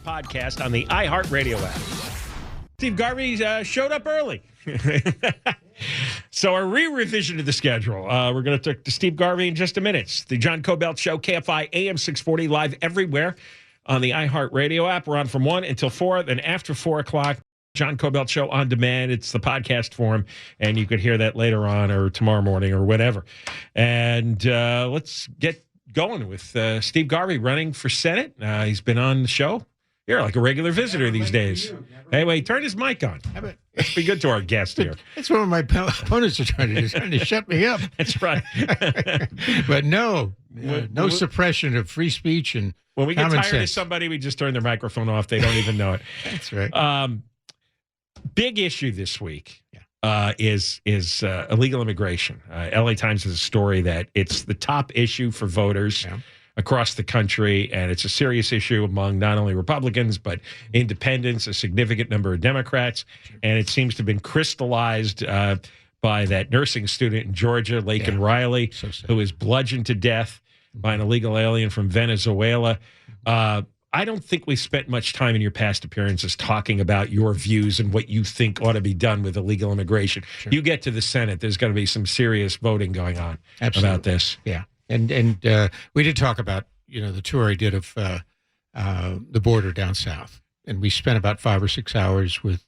podcast on the iHeartRadio app. Steve Garvey showed up early. So a re-revision of the schedule. We're going to talk to Steve Garvey in just a minute. It's the John Kobylt Show, KFI AM 640, live everywhere on the iHeartRadio app. We're on from 1 until 4. Then after 4 o'clock, John Kobylt Show on demand. It's the podcast form, and you could hear that later on or tomorrow morning or whatever. And let's get going with Steve Garvey running for Senate. He's been on the show. You're like a regular visitor these days. Hey, wait, turn his mic on. Let's be good to our guest here. That's what my opponents are trying to do, trying to shut me up. That's right. But no suppression of free speech and when we get common tired sense. of somebody, we just turn their microphone off. They don't even know it. That's right. Big issue this week is illegal immigration. LA Times has a story that it's the top issue for voters across the country, and it's a serious issue among not only Republicans, but independents, a significant number of Democrats, and it seems to have been crystallized by that nursing student in Georgia, Laken Riley, who was bludgeoned to death by an illegal alien from Venezuela. I don't think we spent much time in your past appearances talking about your views and what you think ought to be done with illegal immigration. Sure. You get to the Senate, there's going to be some serious voting going on about this. Yeah. And we did talk about, the tour I did of the border down south. And we spent about 5 or 6 hours with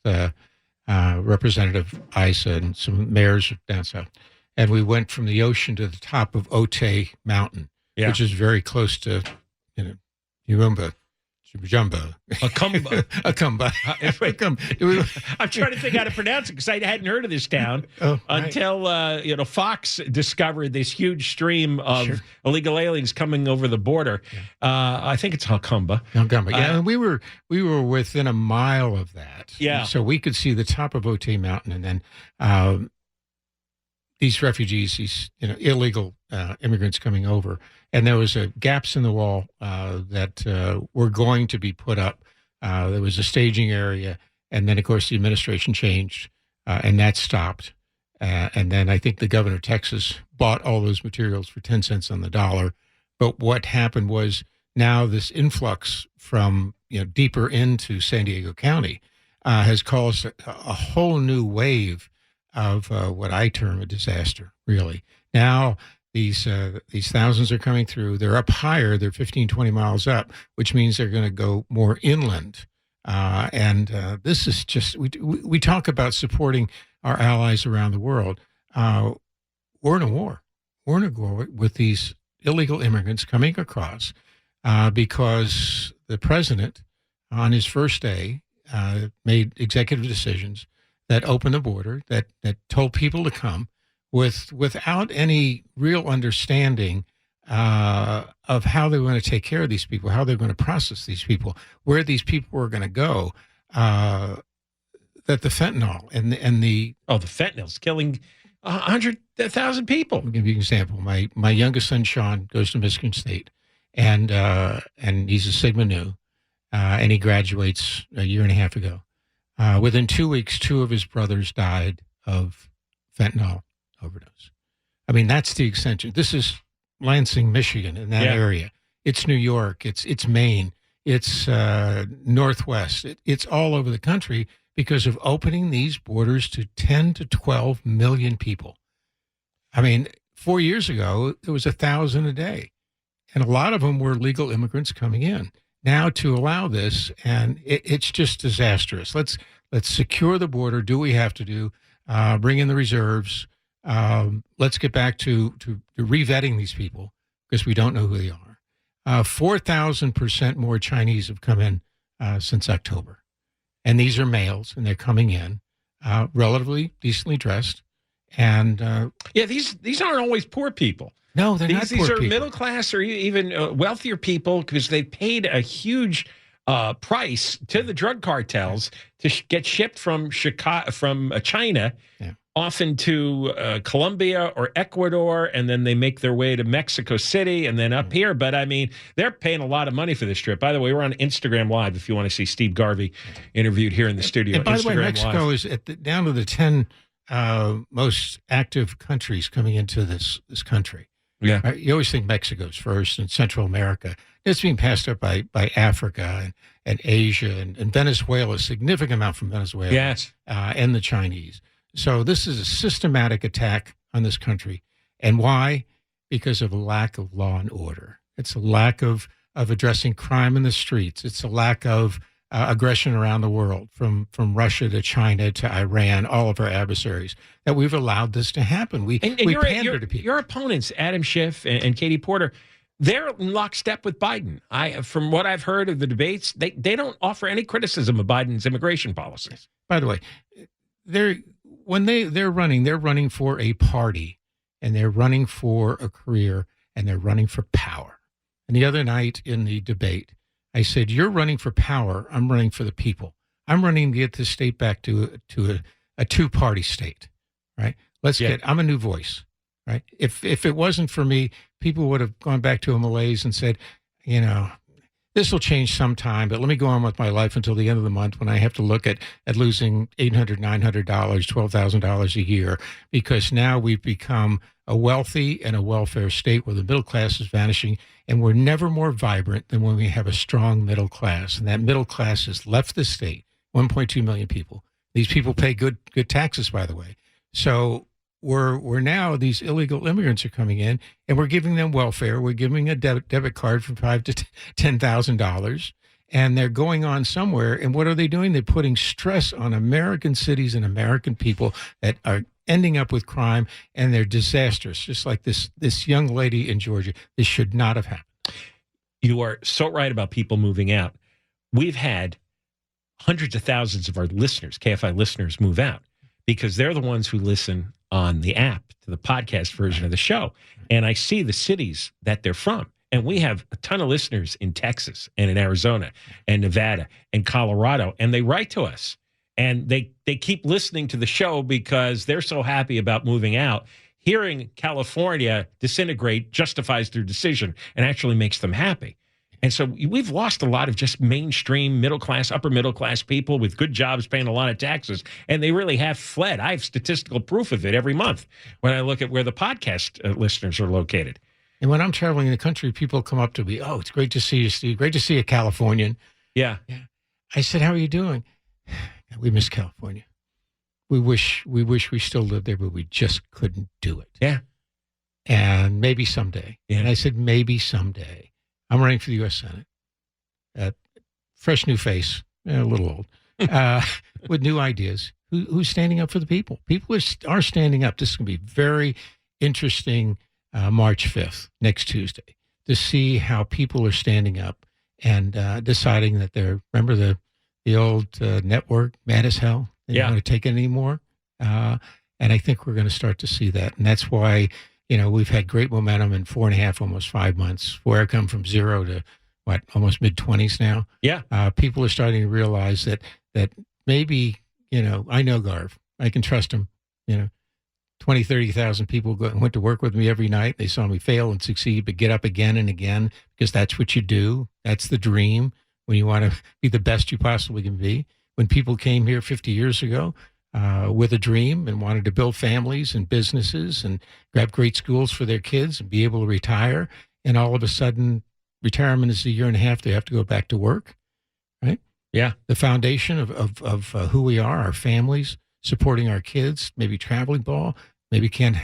Representative Issa and some mayors down south. And we went from the ocean to the top of Otay Mountain, which is very close to, Yumba. Jumbo. Akumba. Akumba. I'm trying to think how to pronounce it because I hadn't heard of this town until Fox discovered this huge stream of illegal aliens coming over the border. I think it's Akumba. Akumba. Yeah, and we were within a mile of that. Yeah. So we could see the top of Otay Mountain, and then these refugees, these illegal immigrants coming over. And there was gaps in the wall that were going to be put up. There was a staging area, and then, of course, the administration changed, and that stopped. And then I think the governor of Texas bought all those materials for 10 cents on the dollar. But what happened was now this influx from deeper into San Diego County has caused a whole new wave of what I term a disaster, really. Now, these thousands are coming through. They're up higher. They're 15, 20 miles up, which means they're going to go more inland. And this is just, we talk about supporting our allies around the world. We're in a war. We're in a war with these illegal immigrants coming across because the president, on his first day, made executive decisions that opened the border, that told people to come, without any real understanding of how they're going to take care of these people, how they're going to process these people, where these people are going to go. That the fentanyl and the fentanyl's killing 100,000 people. I'll give you an example. My youngest son Sean goes to Michigan State, and he's a Sigma Nu, and he graduates a year and a half ago. Within 2 weeks, 2 of his brothers died of fentanyl overdose. I mean, that's the extension. This is Lansing, Michigan, in that area. It's New York. It's Maine. It's Northwest. It's all over the country because of opening these borders to 10 to 12 million people. I mean, 4 years ago, there was 1,000 a day, and a lot of them were legal immigrants coming in. Now to allow this, and it's just disastrous. Let's secure the border. Do what we have to do. Bring in the reserves. Let's get back to re-vetting these people because we don't know who they are. 4,000% more Chinese have come in since October. And these are males, and they're coming in relatively decently dressed. And these aren't always poor people. No, they're not poor people. These are middle class or even wealthier people because they paid a huge price to the drug cartels to get shipped from China, often to Colombia or Ecuador, and then they make their way to Mexico City and then up here. But I mean, they're paying a lot of money for this trip. By the way, we're on Instagram Live if you want to see Steve Garvey interviewed here in the studio. And by Instagram the way, Mexico Live. is down to the 10 most active countries coming into this country. Yeah. Right? You always think Mexico's first and Central America. It's being passed up by Africa and Asia and Venezuela, a significant amount from Venezuela. Yes. And the Chinese. So this is a systematic attack on this country. And why? Because of a lack of law and order. It's a lack of addressing crime in the streets. It's a lack of aggression around the world, from Russia to China to Iran, all of our adversaries, that we've allowed this to happen. We pander to people. Your opponents, Adam Schiff and Katie Porter, they're in lockstep with Biden. From what I've heard of the debates, they don't offer any criticism of Biden's immigration policies. By the way, they're running for a party, and they're running for a career, and they're running for power. And the other night in the debate, I said, you're running for power. I'm running for the people. I'm running to get this state back to a two-party state, right? I'm a new voice, right? If it wasn't for me, people would have gone back to a malaise and said, this will change sometime, but let me go on with my life until the end of the month when I have to look at losing $800, $900, $12,000 a year, because now we've become a wealthy and a welfare state where the middle class is vanishing, and we're never more vibrant than when we have a strong middle class. And that middle class has left the state, 1.2 million people. These people pay good taxes, by the way. So we're now, these illegal immigrants are coming in, and we're giving them welfare. We're giving a debit card from $5,000 to $10,000, and they're going on somewhere. And what are they doing? They're putting stress on American cities and American people that are ending up with crime, and they're disastrous. Just like this young lady in Georgia. This should not have happened. You are so right about people moving out. We've had hundreds of thousands of our listeners, KFI listeners, move out because they're the ones who listen on the app to the podcast version of the show. And I see the cities that they're from. And we have a ton of listeners in Texas and in Arizona and Nevada and Colorado. And they write to us. And they keep listening to the show because they're so happy about moving out. Hearing California disintegrate justifies their decision and actually makes them happy. And so we've lost a lot of just mainstream middle class, upper middle class people with good jobs paying a lot of taxes. And they really have fled. I have statistical proof of it every month when I look at where the podcast listeners are located. And when I'm traveling in the country, people come up to me, oh, it's great to see you, Steve. Great to see a Californian. Yeah. I said, how are you doing? We miss California. We wish we still lived there, but we just couldn't do it. Yeah. And maybe someday. Yeah. And I said, maybe someday. I'm running for the U.S. Senate. Fresh new face, a little old, with new ideas. Who's standing up for the people? People are standing up. This is going to be very interesting March 5th, next Tuesday, to see how people are standing up and deciding that remember the old network, mad as hell? They don't want to take it anymore. And I think we're going to start to see that. And that's why, we've had great momentum in 4.5, almost 5 months, where I come from 0 to almost mid-20s now. Yeah. People are starting to realize that maybe, I know Garv. I can trust him. 20, 30,000 people went to work with me every night. They saw me fail and succeed, but get up again and again, because that's what you do. That's the dream when you want to be the best you possibly can be. When people came here 50 years ago with a dream and wanted to build families and businesses and grab great schools for their kids and be able to retire, and all of a sudden retirement is a year and a half, they have to go back to work, right? Yeah. The foundation of who we are, our families, supporting our kids, maybe traveling ball, maybe don't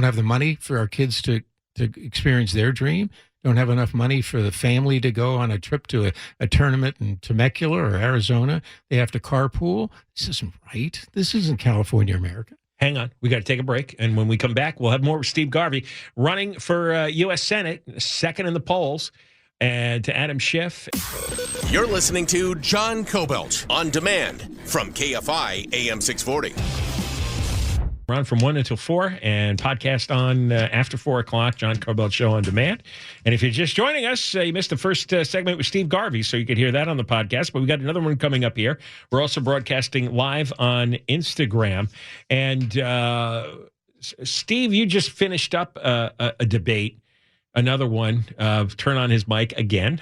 have the money for our kids to experience their dream, don't have enough money for the family to go on a trip to a tournament in Temecula or Arizona. They have to carpool. This isn't right. This isn't California, America. Hang on. We got to take a break. And when we come back, we'll have more with Steve Garvey running for U.S. Senate, second in the polls, and to Adam Schiff. You're listening to John Kobylt on demand from KFI AM 640. We're on from 1 until 4 and podcast on after 4 o'clock, John Kobylt Show on demand. And if you're just joining us, you missed the first segment with Steve Garvey, so you could hear that on the podcast. But we got another one coming up here. We're also broadcasting live on Instagram. And Steve, you just finished up a debate. Another one, turn on his mic again.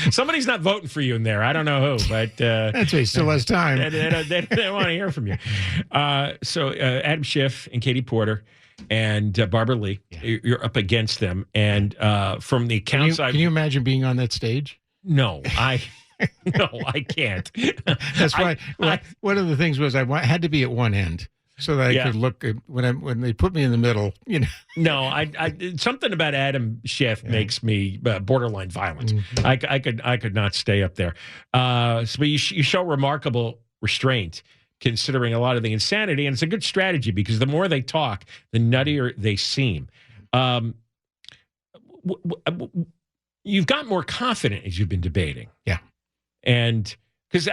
Somebody's not voting for you in there. I don't know who, but... That's why he still has time. They want to hear from you. So Adam Schiff and Katie Porter, and Barbara Lee. Yeah. You're up against them, and from the accounts, can you imagine being on that stage? No, no, I can't. That's why one of the things was had to be at one end so that I could look at, when they put me in the middle. No, I something about Adam Schiff makes me borderline violent. Mm-hmm. I could not stay up there. So you show remarkable restraint, considering a lot of the insanity, and it's a good strategy because the more they talk, the nuttier they seem. You've got more confident as you've been debating. Yeah. And because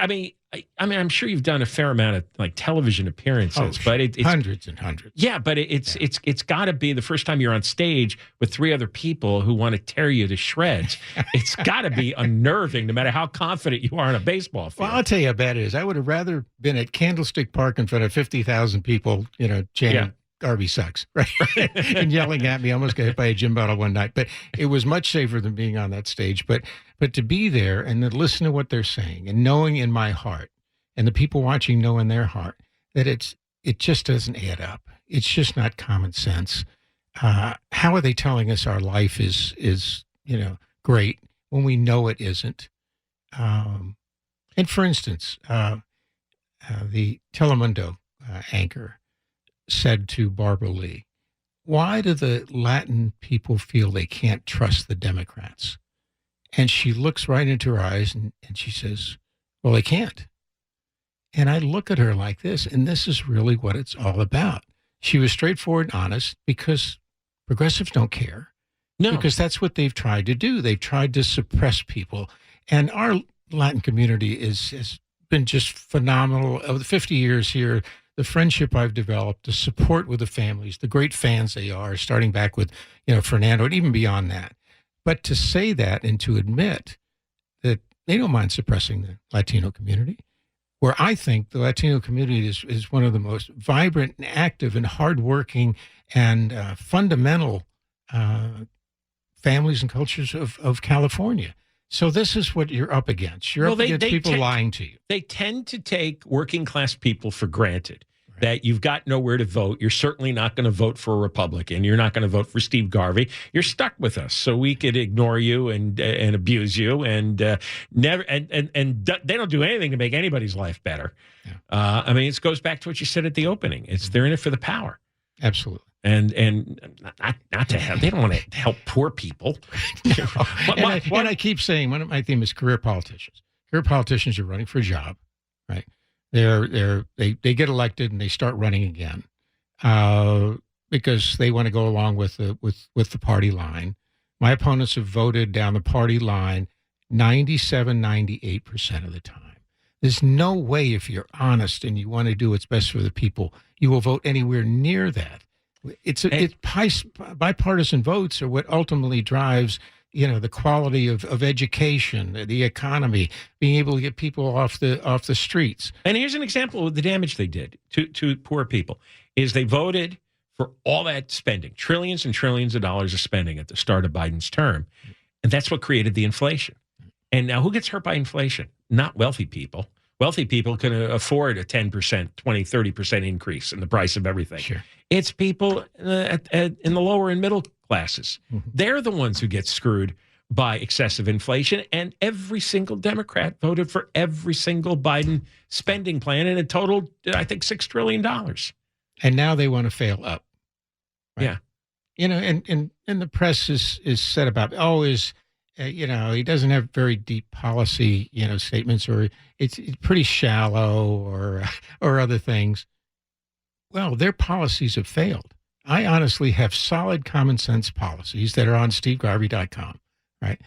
I'm sure you've done a fair amount of like television appearances, but it's hundreds and hundreds. Yeah, but it's got to be the first time you're on stage with three other people who want to tear you to shreds. It's got to be unnerving, no matter how confident you are on a baseball field. Well, I'll tell you how bad it is. I would have rather been at Candlestick Park in front of 50,000 people, chanting, Garvey sucks, right? And yelling at me. I almost got hit by a gym bottle one night. But it was much safer than being on that stage. But to be there and to listen to what they're saying and knowing in my heart, and the people watching know in their heart, that it just doesn't add up. It's just not common sense. How are they telling us our life is great when we know it isn't? And for instance, the Telemundo anchor said to Barbara Lee, why do the Latin people feel they can't trust the Democrats? And she looks right into her eyes and she says, well, they can't. And I look at her like this, and this is really what it's all about. She was straightforward and honest because progressives don't care. No. Because that's what they've tried to do. They've tried to suppress people. And our Latin community has been just phenomenal. Over the 50 years here, the friendship I've developed, the support with the families, the great fans they are, starting back with, Fernando, and even beyond that. But to say that and to admit that they don't mind suppressing the Latino community, where I think the Latino community is one of the most vibrant and active and hardworking and fundamental families and cultures of California. So this is what you're up against. You're up against people lying to you. They tend to take working class people for granted. Right. That you've got nowhere to vote. You're certainly not going to vote for a Republican. You're not going to vote for Steve Garvey. You're stuck with us, so we could ignore you and abuse you and never and they don't do anything to make anybody's life better. Yeah. It goes back to what you said at the opening. They're in it for the power. Absolutely. And not to help. They don't want to help poor people. No. And I keep saying one of my theme is career politicians. Career politicians are running for a job, right? They get elected and they start running again because they want to go along with the party line. My opponents have voted down the party line 98% of the time. There's no way, if you're honest and you want to do what's best for the people, you will vote anywhere near that. It's bipartisan votes are what ultimately drives, the quality of education, the economy, being able to get people off the streets. And here's an example of the damage they did to poor people is they voted for all that spending, trillions and trillions of dollars of spending at the start of Biden's term. And that's what created the inflation. And now who gets hurt by inflation? Not wealthy people. Wealthy people can afford a 10%, 20, 30% increase in the price of everything. Sure. It's people in the lower and middle classes. Mm-hmm. They're the ones who get screwed by excessive inflation. And every single Democrat voted for every single Biden spending plan, and it totaled, I think, $6 trillion. And now they want to fail up. Right? Yeah. And the press is said about, he doesn't have very deep policy, statements, or it's pretty shallow or other things. Well, their policies have failed. I honestly have solid common sense policies that are on stevegarvey.com, right?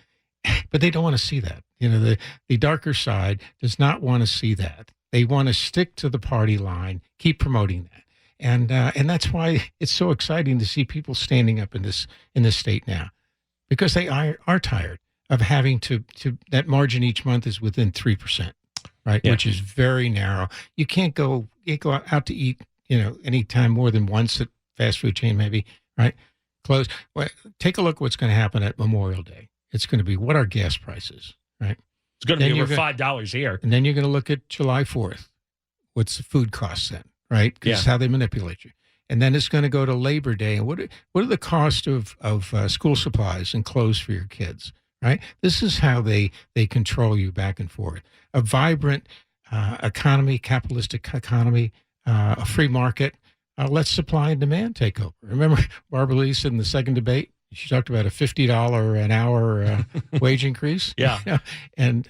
But they don't want to see that. The darker side does not want to see that. They want to stick to the party line, keep promoting that. And that's why it's so exciting to see people standing up in this state now, because they are tired of having to that margin each month is within 3%, right? Yeah. Which is very narrow. You can't go out to eat, any time more than once at fast food chain, maybe, right? Close. Well, take a look what's going to happen at Memorial Day. It's going to be what are gas prices, right? It's going to be over $5 here. And then you're going to look at July 4th. What's the food costs then, right? Because how they manipulate you. and then it's going to go to Labor Day. And what are the cost of school supplies and clothes for your kids? Right. This is how they control you back and forth. A vibrant economy, capitalistic economy, a free market. Let supply and demand take over. Remember Barbara Lee said in the second debate, she talked about a $50 an hour wage increase. Yeah. And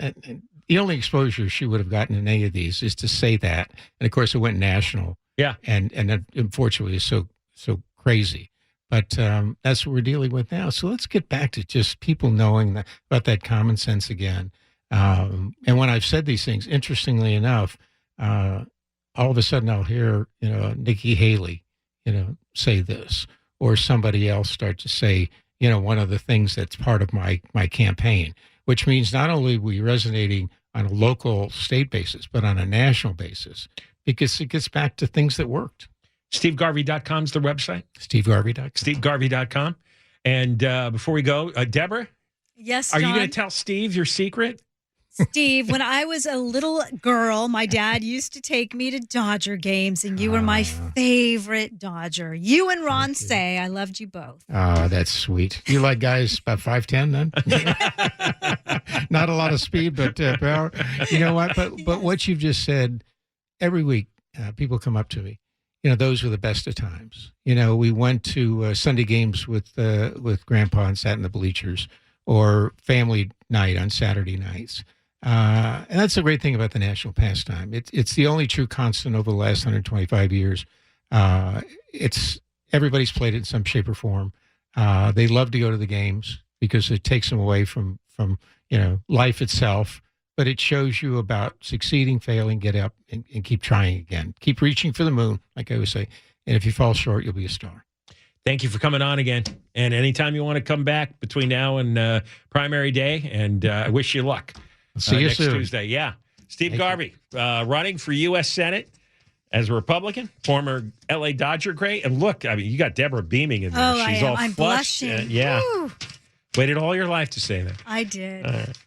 the only exposure she would have gotten in any of these is to say that. And of course, it went national. Yeah. And that unfortunately is so crazy. But that's what we're dealing with now. So let's get back to just people knowing about that common sense again. And when I've said these things, interestingly enough, all of a sudden I'll hear, Nikki Haley, say this, or somebody else start to say, one of the things that's part of my campaign, which means not only are we resonating on a local state basis, but on a national basis, because it gets back to things that worked. SteveGarvey.com is the website. SteveGarvey.com. SteveGarvey.com. And before we go, Deborah? Yes, Are John? you going to tell Steve your secret? Steve, when I was a little girl, my dad used to take me to Dodger games, and you were my favorite Dodger. You and Ron Say, I loved you both. Oh, that's sweet. You like guys about 5'10" then? Not a lot of speed, but power. You know what? But what you've just said, every week people come up to me. Those were the best of times. We went to Sunday games with Grandpa and sat in the bleachers, or family night on Saturday nights. And that's the great thing about the national pastime. It's the only true constant over the last 125 years. Everybody's played it in some shape or form. They love to go to the games because it takes them away from life itself. But it shows you about succeeding, failing, get up, and keep trying again. Keep reaching for the moon, like I always say. And if you fall short, you'll be a star. Thank you for coming on again. And anytime you want to come back between now and primary day, and I wish you luck. See you next soon. Tuesday. Yeah. Steve Garvey, running for U.S. Senate as a Republican, former L.A. Dodger great. And look, you got Deborah beaming in there. Oh, She's all I'm flushed. blushing. Yeah. Woo. Waited all your life to say that. I did. All right.